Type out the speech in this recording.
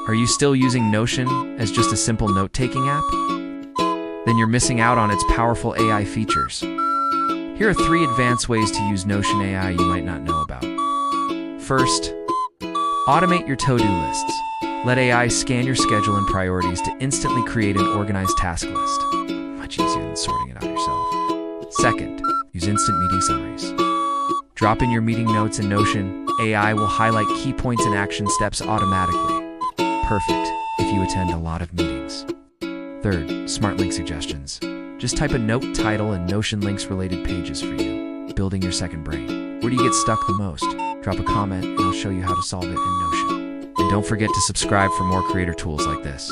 Are you still using Notion as just a simple note-taking app? Then you're missing out on its powerful AI features. Here are 3 advanced ways to use Notion AI you might not know about. First, automate your to-do lists. Let AI scan your schedule and priorities to instantly create an organized task list. Much easier than sorting it out yourself. Second, use instant meeting summaries. Drop in your meeting notes in Notion. AI will highlight key points and action steps automatically. Perfect if you attend a lot of meetings. Third, smart link suggestions. Just type a note title and Notion links related pages for you. Building your second brain. Where do you get stuck the most? Drop a comment and I'll show you how to solve it in Notion. And don't forget to subscribe for more creator tools like this.